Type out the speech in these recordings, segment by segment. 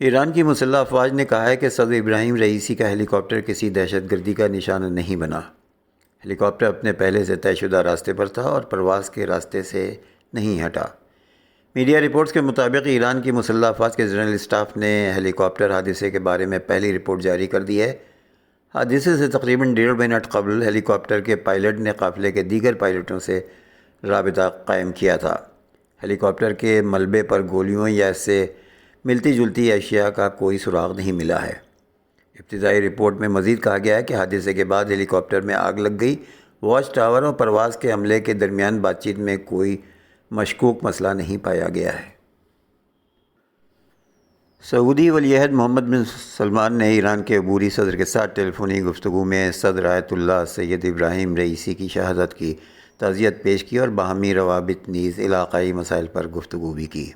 ایران کی مسلح افواج نے کہا ہے کہ صدر ابراہیم رئیسی کا ہیلی کاپٹر کسی دہشت گردی کا نشانہ نہیں بنا۔ ہیلی کاپٹر اپنے پہلے سے طے شدہ راستے پر تھا اور پرواز کے راستے سے نہیں ہٹا۔ میڈیا رپورٹس کے مطابق ایران کی مسلح افواج کے جنرل اسٹاف نے ہیلی کاپٹر حادثے کے بارے میں پہلی رپورٹ جاری کر دی ہے۔ حادثے سے تقریباً 1.5 منٹ قبل ہیلی کاپٹر کے پائلٹ نے قافلے کے دیگر پائلٹوں سے رابطہ قائم کیا تھا۔ ہیلی کاپٹر کے ملبے پر گولیوں یا اس سے ملتی جلتی اشیاء کا کوئی سراغ نہیں ملا ہے۔ ابتدائی رپورٹ میں مزید کہا گیا ہے کہ حادثے کے بعد ہیلی کاپٹر میں آگ لگ گئی۔ واچ ٹاور اور پرواز کے عملے کے درمیان بات چیت میں کوئی مشکوک مسئلہ نہیں پایا گیا ہے۔ سعودی ولی عہد محمد بن سلمان نے ایران کے عبوری صدر کے ساتھ ٹیلی فونی گفتگو میں صدر آیت اللہ سید ابراہیم رئیسی کی شہادت کی تعزیت پیش کی اور باہمی روابط نیز علاقائی مسائل پر گفتگو بھی کی۔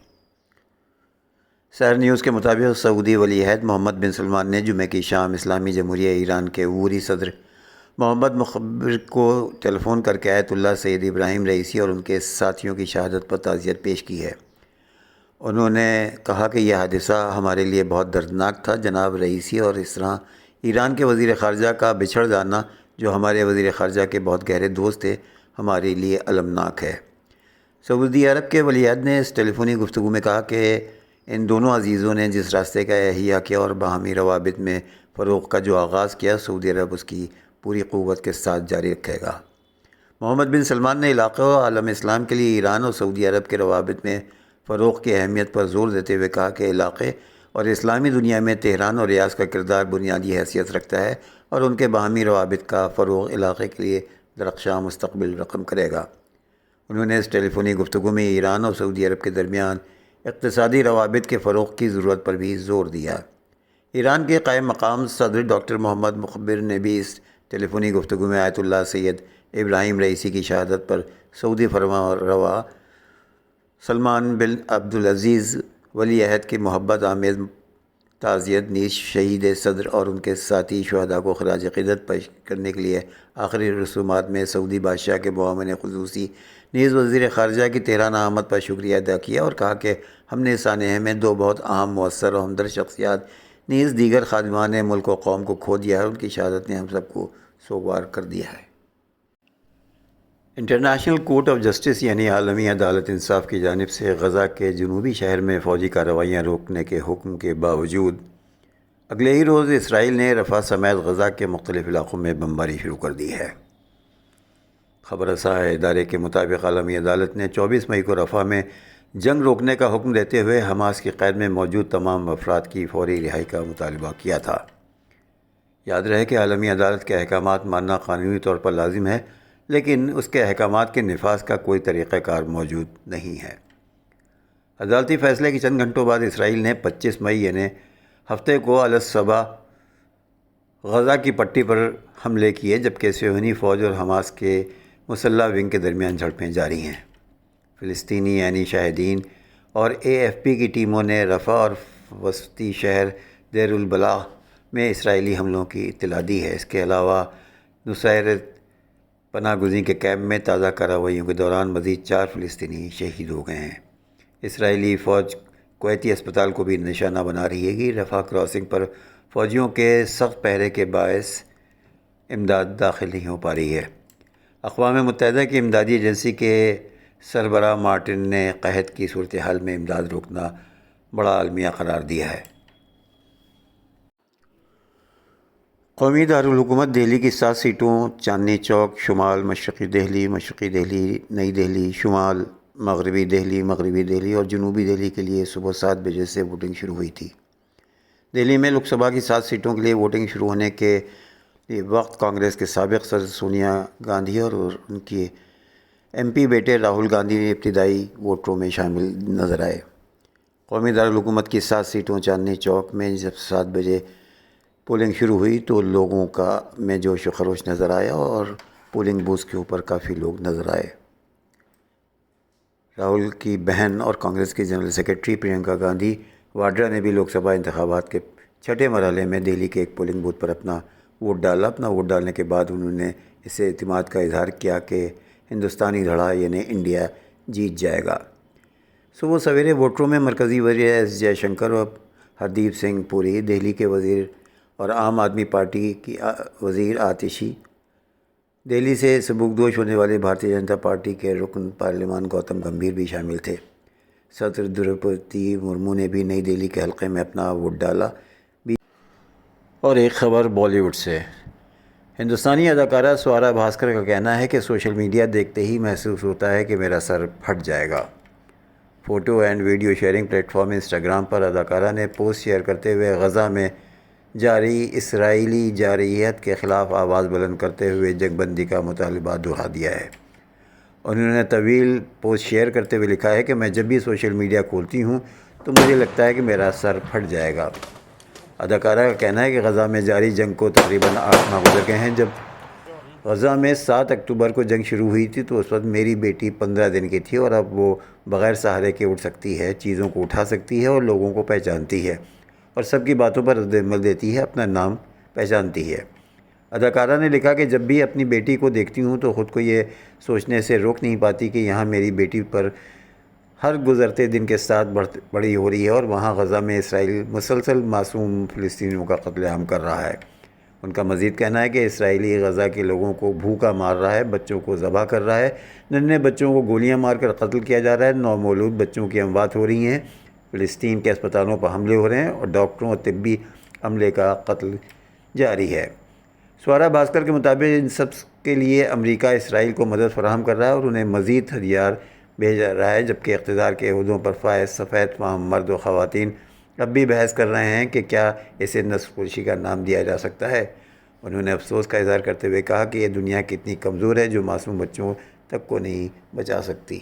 سحر نیوز کے مطابق سعودی ولی عہد محمد بن سلمان نے جمعہ کی شام اسلامی جمہوریہ ایران کے عبوری صدر محمد مخبر کو ٹیلی فون کر کے آیت اللہ سید ابراہیم رئیسی اور ان کے ساتھیوں کی شہادت پر تعزیت پیش کی ہے۔ انہوں نے کہا کہ یہ حادثہ ہمارے لیے بہت دردناک تھا۔ جناب رئیسی اور اس طرح ایران کے وزیر خارجہ کا بچھڑ جانا، جو ہمارے وزیر خارجہ کے بہت گہرے دوست تھے، ہمارے لیے المناک ہے۔ سعودی عرب کے ولی عہد نے اس ٹیلی فونی گفتگو میں کہا کہ ان دونوں عزیزوں نے جس راستے کا احیا کیا اور باہمی روابط میں فروغ کا جو آغاز کیا، سعودی عرب اس کی پوری قوت کے ساتھ جاری رکھے گا۔ محمد بن سلمان نے علاقے و عالم اسلام کے لیے ایران اور سعودی عرب کے روابط میں فروغ کی اہمیت پر زور دیتے ہوئے کہا کہ علاقے اور اسلامی دنیا میں تہران اور ریاض کا کردار بنیادی حیثیت رکھتا ہے اور ان کے باہمی روابط کا فروغ علاقے کے لیے درخشاں مستقبل رقم کرے گا۔ انہوں نے اس ٹیلی فونی گفتگو میں ایران اور سعودی عرب کے درمیان اقتصادی روابط کے فروغ کی ضرورت پر بھی زور دیا۔ ایران کے قائم مقام صدر ڈاکٹر محمد مخبر نے بھی اس ٹیلی فونی گفتگو میں آیت اللہ سید ابراہیم رئیسی کی شہادت پر سعودی فرمانروا سلمان بن عبدالعزیز ولی عہد کی محبت آمیز تعزیت نیز شہید صدر اور ان کے ساتھی شہداء کو خراج عقیدت پیش کرنے کے لیے آخری رسومات میں سعودی بادشاہ کے معاون خصوصی نیز وزیر خارجہ کی تہران آمد پر شکریہ ادا کیا اور کہا کہ ہم نے سانحے میں دو بہت اہم، مؤثر اور ہمدرد شخصیات نیز دیگر خادمان ملک و قوم کو کھو دیا ہے۔ ان کی شہادت نے ہم سب کو سوگوار کر دیا ہے۔ انٹرنیشنل کورٹ آف جسٹس یعنی عالمی عدالت انصاف کی جانب سے غزہ کے جنوبی شہر میں فوجی کارروائیاں روکنے کے حکم کے باوجود اگلے ہی روز اسرائیل نے رفح سمیت غزہ کے مختلف علاقوں میں بمباری شروع کر دی ہے۔ خبر رساں ادارے کے مطابق عالمی عدالت نے 24 مئی کو رفح میں جنگ روکنے کا حکم دیتے ہوئے حماس کی قید میں موجود تمام افراد کی فوری رہائی کا مطالبہ کیا تھا۔ یاد رہے کہ عالمی عدالت کے احکامات ماننا قانونی طور پر لازم ہے، لیکن اس کے احکامات کے نفاذ کا کوئی طریقہ کار موجود نہیں ہے۔ عدالتی فیصلے کے چند گھنٹوں بعد اسرائیل نے 25 مئی یعنی ہفتے کو الصبح غزہ کی پٹی پر حملے کیے، جبکہ صہیونی فوج اور حماس کے مسلح ونگ کے درمیان جھڑپیں جاری ہیں۔ فلسطینی عینی شاہدین اور AFP کی ٹیموں نے رفح اور وسطی شہر دیر البلاح میں اسرائیلی حملوں کی اطلاع دی ہے۔ اس کے علاوہ نصیرت پناہ گزین کے کیمپ میں تازہ کارروائیوں کے دوران مزید 4 فلسطینی شہید ہو گئے ہیں۔ اسرائیلی فوج کویتی اسپتال کو بھی نشانہ بنا رہی ہے کہ رفح کراسنگ پر فوجیوں کے سخت پہرے کے باعث امداد داخل نہیں ہو پا رہی ہے۔ اقوام متحدہ کی امدادی ایجنسی کے سربراہ مارٹن نے قحط کی صورتحال میں امداد روکنا بڑا المیہ قرار دیا ہے۔ قومی دارالحکومت دہلی کی 7 سیٹوں چاندنی چوک، شمال مشرقی دہلی، مشرقی دہلی، نئی دہلی، شمال مغربی دہلی، مغربی دہلی اور جنوبی دہلی کے لیے صبح 7 بجے سے ووٹنگ شروع ہوئی تھی۔ دہلی میں لوک سبھا کی 7 سیٹوں کے لیے ووٹنگ شروع ہونے کے وقت کانگریس کے سابق صدر سونیا گاندھی اور ان کے MP بیٹے راہل گاندھی ابتدائی ووٹروں میں شامل نظر آئے۔ قومی دارالحکومت کی 7 سیٹوں چاندنی چوک میں جب 7 بجے پولنگ شروع ہوئی تو لوگوں میں جوش و خروش نظر آیا اور پولنگ بوتھ کے اوپر کافی لوگ نظر آئے۔ راہل کی بہن اور کانگریس کی جنرل سیکرٹری پرینکا گاندھی واڈرا نے بھی لوک سبھا انتخابات کے 6 مرحلے میں دہلی کے ایک پولنگ بوتھ پر اپنا ووٹ ڈالا۔ اپنا ووٹ ڈالنے کے بعد انہوں نے اس سے اعتماد کا اظہار کیا کہ ہندوستانی دھڑا یعنی انڈیا جیت جائے گا۔ صبح سویرے ووٹروں میں مرکزی وزیر ایس جے شنکر اور ہردیپ سنگھ پوری، دہلی کے وزیر اور عام آدمی پارٹی کی وزیر آتشی، دہلی سے سبکدوش ہونے والے بھارتیہ جنتا پارٹی کے رکن پارلیمان گوتم گمبھیر بھی شامل تھے۔ صدر دروپدی مرمو نے بھی نئی دہلی کے حلقے میں اپنا ووٹ ڈالا۔ اور ایک خبر بالی ووڈ سے، ہندوستانی اداکارہ سوارا بھاسکر کا کہنا ہے کہ سوشل میڈیا دیکھتے ہی محسوس ہوتا ہے کہ میرا سر پھٹ جائے گا۔ Photo and video sharing platform Instagram پر اداکارہ نے پوسٹ شیئر کرتے ہوئے غزہ میں جاری اسرائیلی جارحیت کے خلاف آواز بلند کرتے ہوئے جنگ بندی کا مطالبہ دہرا دیا ہے۔ انہوں نے طویل پوسٹ شیئر کرتے ہوئے لکھا ہے کہ میں جب بھی سوشل میڈیا کھولتی ہوں تو مجھے لگتا ہے کہ میرا سر پھٹ جائے گا۔ اداکارہ کا کہنا ہے کہ غزہ میں جاری جنگ کو تقریباً 8 ماہ گزر گئے ہیں۔ جب غزہ میں 7 اکتوبر کو جنگ شروع ہوئی تھی تو اس وقت میری بیٹی 15 دن کی تھی، اور اب وہ بغیر سہارے کے اٹھ سکتی ہے، چیزوں کو اٹھا سکتی ہے اور لوگوں کو پہچانتی ہے، اور سب کی باتوں پر رد عمل دیتی ہے، اپنا نام پہچانتی ہے۔ اداکارہ نے لکھا کہ جب بھی اپنی بیٹی کو دیکھتی ہوں تو خود کو یہ سوچنے سے روک نہیں پاتی کہ یہاں میری بیٹی پر ہر گزرتے دن کے ساتھ بڑی ہو رہی ہے، اور وہاں غزہ میں اسرائیل مسلسل معصوم فلسطینیوں کا قتل عام کر رہا ہے۔ ان کا مزید کہنا ہے کہ اسرائیلی غزہ کے لوگوں کو بھوکا مار رہا ہے، بچوں کو ذبح کر رہا ہے، ننھے بچوں کو گولیاں مار کر قتل کیا جا رہا ہے، نومولود بچوں کی اموات ہو رہی ہیں، فلسطین کے اسپتالوں پر حملے ہو رہے ہیں، اور ڈاکٹروں اور طبی عملے کا قتل جاری ہے۔ سوارا بھاسکر کے مطابق ان سب کے لیے امریکہ اسرائیل کو مدد فراہم کر رہا ہے اور انہیں مزید ہتھیار بھیج رہا ہے، جبکہ اقتدار کے عہدوں پر فائز سفید فام مرد و خواتین اب بھی بحث کر رہے ہیں کہ کیا اسے نسل کشی کا نام دیا جا سکتا ہے۔ انہوں نے افسوس کا اظہار کرتے ہوئے کہا کہ یہ دنیا کتنی کمزور ہے جو معصوم بچوں تک کو نہیں بچا سکتی۔